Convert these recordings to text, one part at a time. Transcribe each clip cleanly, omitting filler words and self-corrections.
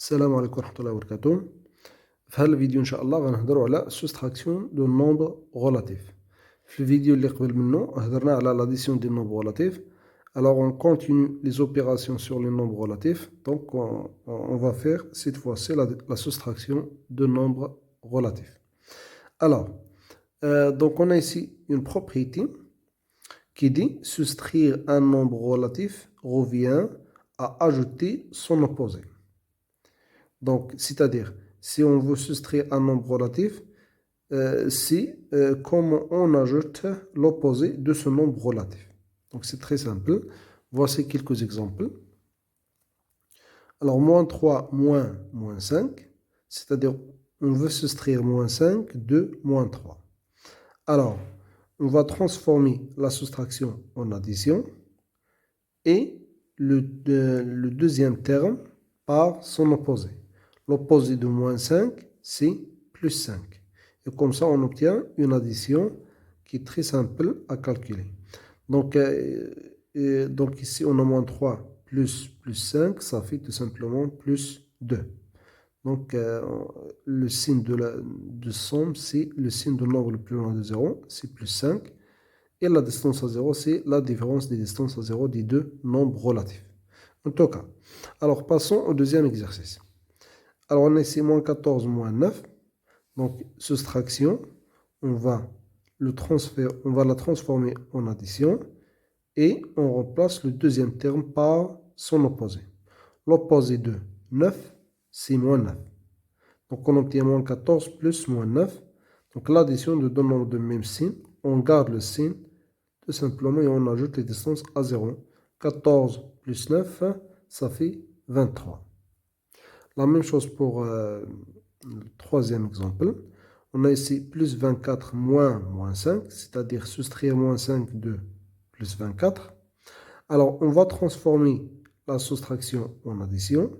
السلام عليكم ورحمة الله وبركاته. في هذا الفيديو إن شاء الله غنهضروا على soustraction de nombre relatif. في الفيديو اللي قبل منه هضرنا على l'addition des nombres relatifs. Alors on continue les opérations sur les nombres relatifs. Donc on va faire cette fois-ci la soustraction de nombres relatifs. Alors, donc on a ici une propriété qui dit soustraire un nombre relatif revient à ajouter son opposé. Donc, c'est-à-dire, si on veut soustraire un nombre relatif, c'est comment on ajoute l'opposé de ce nombre relatif. Donc, c'est très simple. Voici quelques exemples. Alors, moins 3, moins 5, c'est-à-dire, on veut soustraire moins 5 de moins 3. Alors, on va transformer la soustraction en addition et le deuxième terme par son opposé. L'opposé de moins 5, c'est plus 5. Et comme ça, on obtient une addition qui est très simple à calculer. Donc ici, on a moins 3 plus 5, ça fait tout simplement plus 2. Donc, le signe de somme, c'est le signe de nombre le plus loin de 0, c'est plus 5. Et la distance à 0, c'est la différence des distances à 0 des deux nombres relatifs. En tout cas, alors passons au deuxième exercice. Alors on a ici moins 14, moins 9. Donc, soustraction, on va la transformer en addition et on remplace le deuxième terme par son opposé. L'opposé de 9, c'est moins 9. Donc, on obtient moins 14 plus moins 9. Donc, l'addition de deux nombres de même signe, on garde le signe tout simplement et on ajoute les distances à 0. 14 plus 9, ça fait 23. La même chose pour le troisième exemple. On a ici plus 24 moins 5, c'est-à-dire soustraire moins 5 de plus 24. Alors, on va transformer la soustraction en addition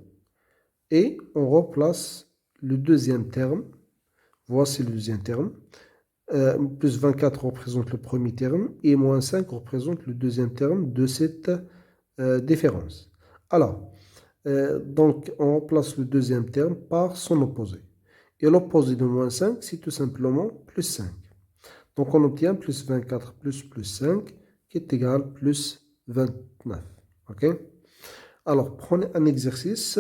et on remplace le deuxième terme. Voici le deuxième terme. Plus 24 représente le premier terme et moins 5 représente le deuxième terme de cette différence. Alors, donc, on remplace le deuxième terme par son opposé. Et l'opposé de moins 5, c'est tout simplement plus 5. Donc, on obtient plus 24 plus 5, qui est égal à plus 29. OK? Alors, prenez un exercice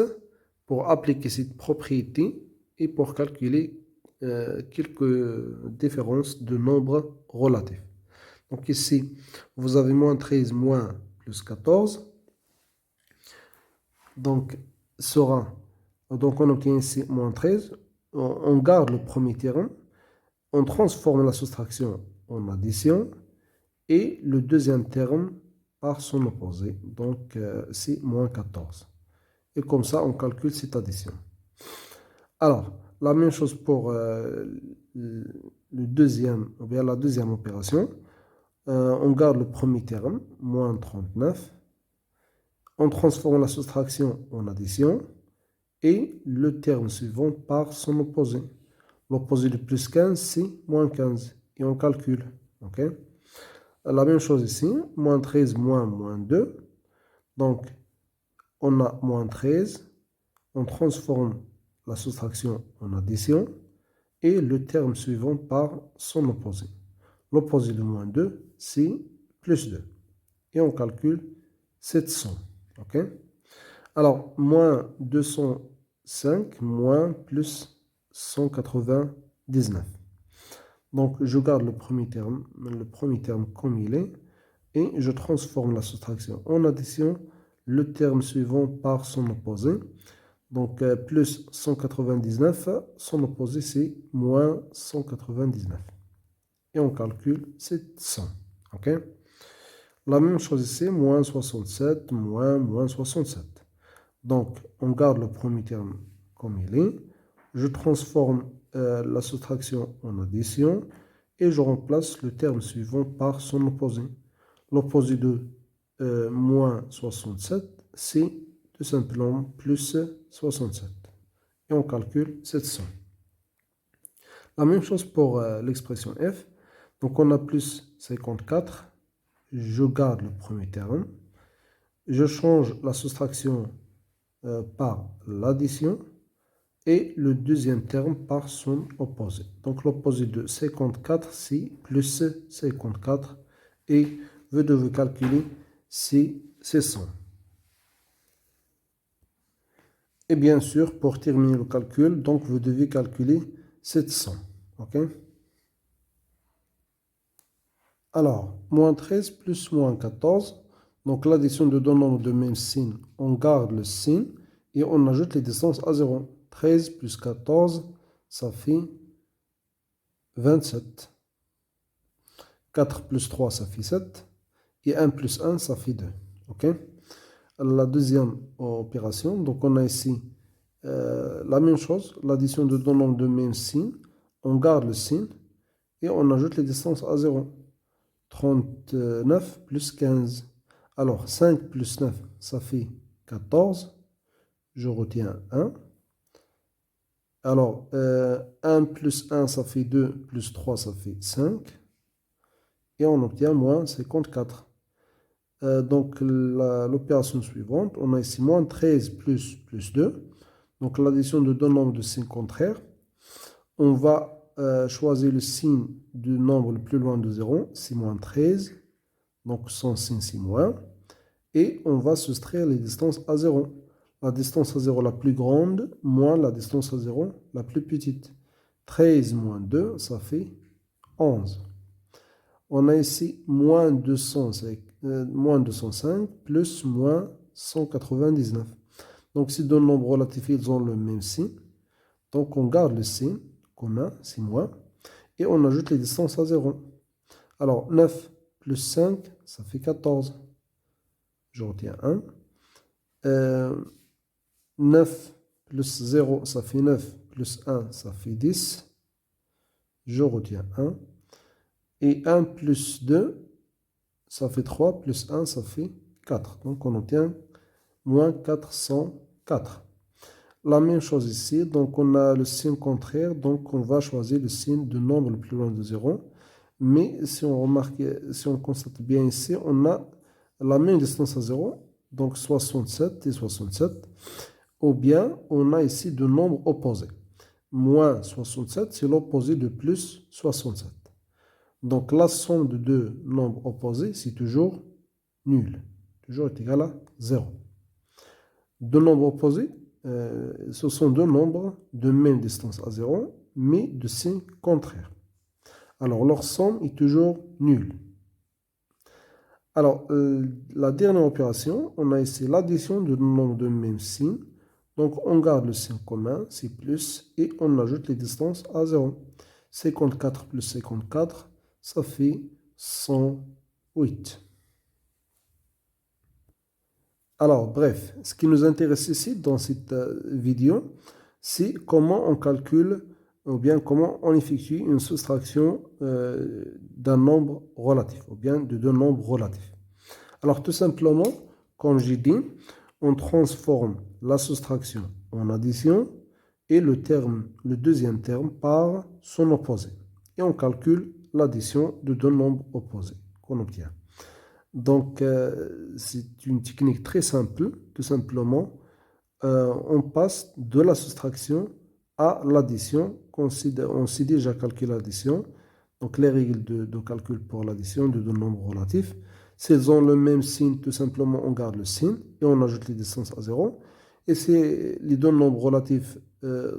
pour appliquer cette propriété et pour calculer quelques différences de nombres relatifs. Donc, ici, vous avez moins 13 moins plus 14. Donc, on obtient ici moins 13. On garde le premier terme. On transforme la soustraction en addition. Et le deuxième terme par son opposé. Donc, c'est moins 14. Et comme ça, on calcule cette addition. Alors, la même chose pour la deuxième opération. On garde le premier terme, moins 39. On transforme la soustraction en addition et le terme suivant par son opposé. L'opposé de plus 15, c'est moins 15. Et on calcule. Okay? La même chose ici, moins 13 moins 2. Donc, on a moins 13. On transforme la soustraction en addition et le terme suivant par son opposé. L'opposé de moins 2, c'est plus 2. Et on calcule 700. OK? Alors, moins 205 moins plus 199. Donc, je garde le premier terme comme il est et je transforme la soustraction en addition, le terme suivant par son opposé. Donc, plus 199, son opposé c'est moins 199. Et on calcule 700. OK? La même chose ici, moins 67, moins 67. Donc, on garde le premier terme comme il est. Je transforme la soustraction en addition et je remplace le terme suivant par son opposé. L'opposé de moins 67, c'est tout simplement plus 67. Et on calcule 700. La même chose pour l'expression f. Donc, on a plus 54. Je garde le premier terme. Je change la soustraction par l'addition. et le deuxième terme par son opposé. Donc l'opposé de 54, c'est plus 54. Et vous devez calculer si c'est 100. Et bien sûr, pour terminer le calcul, donc vous devez calculer 700. OK? Alors, moins 13 plus moins 14. Donc l'addition de deux nombres de même signe, on garde le signe et on ajoute les distances à 0. 13 plus 14, ça fait 27. 4 plus 3, ça fait 7. Et 1 plus 1, ça fait 2. OK? La deuxième opération, donc on a ici la même chose, l'addition de deux nombres de même signe. On garde le signe et on ajoute les distances à 0. 39 plus 15. Alors, 5 plus 9, ça fait 14. Je retiens 1. Alors, 1 plus 1, ça fait 2, plus 3, ça fait 5. Et on obtient moins 54. Donc, l'opération suivante, on a ici moins 13 plus 2. Donc, l'addition de deux nombres de signes contraires. On va choisir le signe du nombre le plus loin de 0, c'est moins 13. Donc, son signe, c'est moins. Et on va soustraire les distances à 0. La distance à 0 la plus grande, moins la distance à 0 la plus petite. 13 moins 2, ça fait 11. On a ici moins 205 plus moins 199. Donc, ces deux nombres relatifs, ils ont le même signe. Donc, on garde le signe commun, c'est moins. Et on ajoute les distances à 0. Alors, 9 plus 5, ça fait 14. Je retiens 1. 9 plus 0, ça fait 9. Plus 1, ça fait 10. Je retiens 1. Et 1 plus 2, ça fait 3. Plus 1, ça fait 4. Donc, on obtient moins 404. La même chose ici. Donc, on a le signe contraire. Donc, on va choisir le signe du nombre le plus loin de 0. Mais si on remarque, si on constate bien ici, on a la même distance à 0. Donc, 67 et 67. Ou bien, on a ici deux nombres opposés. Moins 67, c'est l'opposé de plus 67. Donc, la somme de deux nombres opposés, c'est toujours nul. Toujours est égal à 0. Deux nombres opposés, ce sont deux nombres de même distance à 0, mais de signe contraire. Alors, leur somme est toujours nulle. Alors, la dernière opération, on a ici l'addition de deux nombres de même signe. Donc, on garde le signe commun, c'est plus, et on ajoute les distances à 0. 54 plus 54, ça fait 108. Alors, bref, ce qui nous intéresse ici dans cette vidéo, c'est comment on calcule ou bien comment on effectue une soustraction d'un nombre relatif ou bien de deux nombres relatifs. Alors, tout simplement, comme j'ai dit, on transforme la soustraction en addition et le deuxième terme par son opposé. Et on calcule l'addition de deux nombres opposés qu'on obtient. Donc, c'est une technique très simple. Tout simplement, on passe de la soustraction à l'addition. On sait déjà calculer l'addition. Donc, les règles de calcul pour l'addition de deux nombres relatifs. S'ils ont le même signe, tout simplement, on garde le signe et on ajoute les distances à 0. Et si les deux nombres relatifs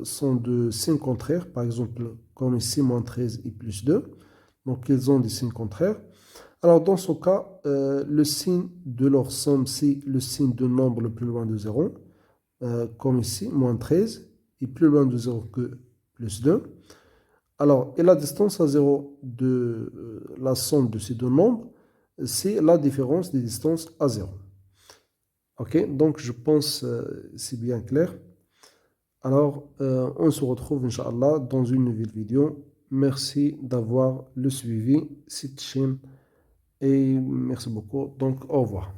sont de signes contraires, par exemple, comme ici, moins 13 et plus 2, donc ils ont des signes contraires. Alors, dans ce cas, le signe de leur somme, c'est le signe de nombre le plus loin de 0, comme ici, moins 13, et plus loin de 0 que plus 2. Alors, et la distance à 0 de la somme de ces deux nombres, c'est la différence des distances à 0. Ok, donc je pense c'est bien clair. Alors, on se retrouve, Inch'Allah, dans une nouvelle vidéo. Merci d'avoir le suivi cette chaîne. Et merci beaucoup. Donc, au revoir.